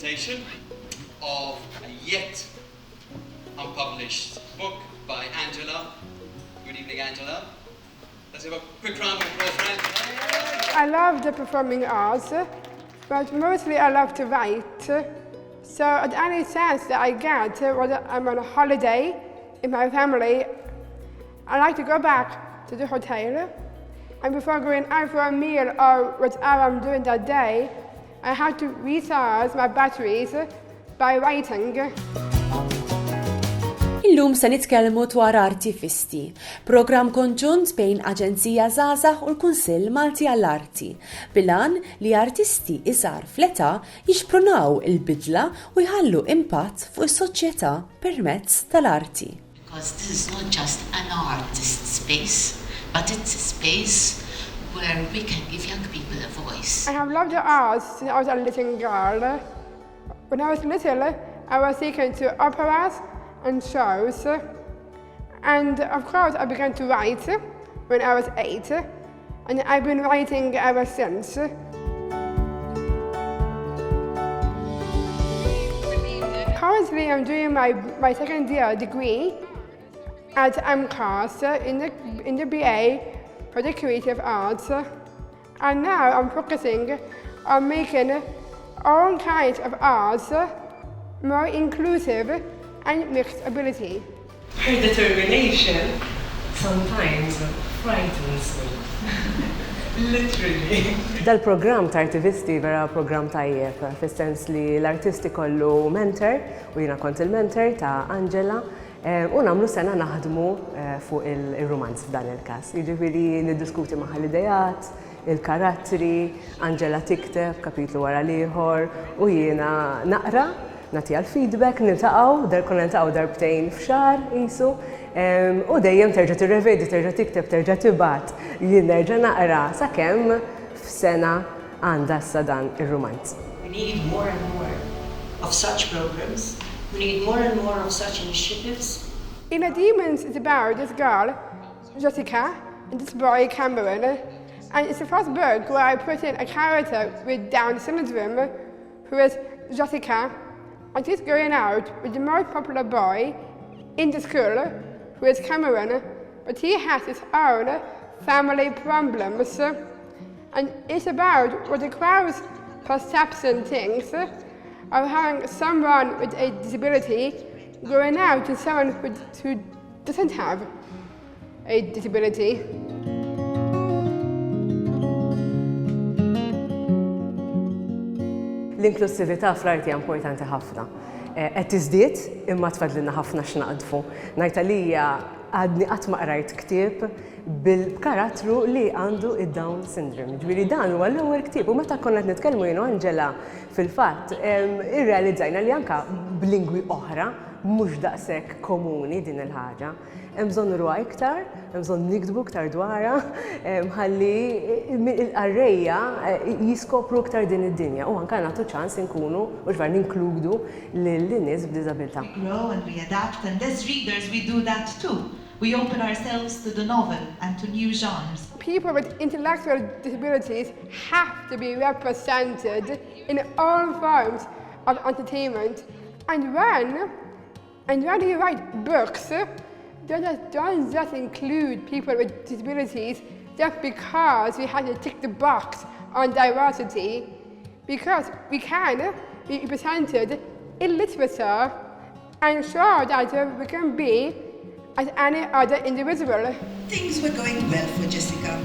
presentation of a yet unpublished book by Angela. Good evening, Angela. Let's have a quick round of applause for Angela. I love the performing arts, but mostly I love to write. So at any chance that I get, whether I'm on a holiday in my family, I like to go back to the hotel, and before going out for a meal or whatever I'm doing that day, I have to recharge my batteries by writing. Illum se nitkellmu dwar Artivisti, programm konġunt bejn Aġenzija Żgħażagħ u l-Kunsill Malti għall-Arti, bil-għan li artisti iżgħar fl-età jixprunaw il-bidla u jħallu impatt fuq is-soċjetà permezz tal-arti. Because this is not just an artist space, but it's a space where we can give young people a voice. I have loved the arts since I was a little girl. When I was little, I was taken to operas and shows, and of course I began to write when I was 8, and I've been writing ever since. Currently I'm doing my second year degree at MCAS in the BA for the Creative Arts, and now I'm focusing on making all kinds of arts more inclusive and mixed ability. Her determination sometimes frightens me. Literally. Dal-programm ta' Artivisti vera programm tajjeb, fis-sens li l-artisti kollu mentor, u jiena kont il-mentor ta' Angela, u nagħmlu sena naħdmu fuq il-romanz f'dan il-każ. Jiġifieri niddiskuti magħha l-idejat, il-karattri, Angela tikteb kapitlu wara l-ieħor u jiena naqra, nagħtiha l-feedback, niltaqgħu darbtejn f'xahar qisu, u dejjem terġa' tirrevedi, terġa' tikteb, terġa' tibgħat, jien nerġa' naqra sakemm f'sena għandha issa dan ir-romanz. We need more and more of such programs. We need more and more of such initiatives. In a Demons, it's about this girl, Jessica, and this boy, Cameron, and it's the first book where I put in a character with Down syndrome, who is Jessica, and she's going out with the most popular boy in the school, who is Cameron, but he has his own family problems. And it's about what the crowd's perception thinks of having someone with a disability going out to someone who doesn't have a disability. L-inklusività fl-arti importanti ħafna. Qed tiżdied imma tfadlilna ħafna x'naqdfu. Ngħid għalija għadni qatt ma qrajt ktieb bil-karattru li għandu id-Down syndrome. Ġifieri dan huwa l-ewwel ktieb u meta konna qed nitkellmu jien Angela fil-fatt irrealizzajna li anke b'lingwi oħra mhux daqshekk komuni din il-ħaġa. Hemm bżonn nruha iktar, hemm bżonn nikdbu iktar dwarha, ħalli l-qarrejja jiskopru iktar din id-dinja u anke nagħtu ċans inkunu u x'var ninkludu lin-nies b'diżabilità. We grow and we adapt, and as readers we do that too. We open ourselves to the novel and to new genres. People with intellectual disabilities have to be represented in all forms of entertainment. And when you write books, don't just include people with disabilities just because we have to tick the box on diversity, because we can be represented in literature and show that we can be as any other individual. Things were going well for Jessica.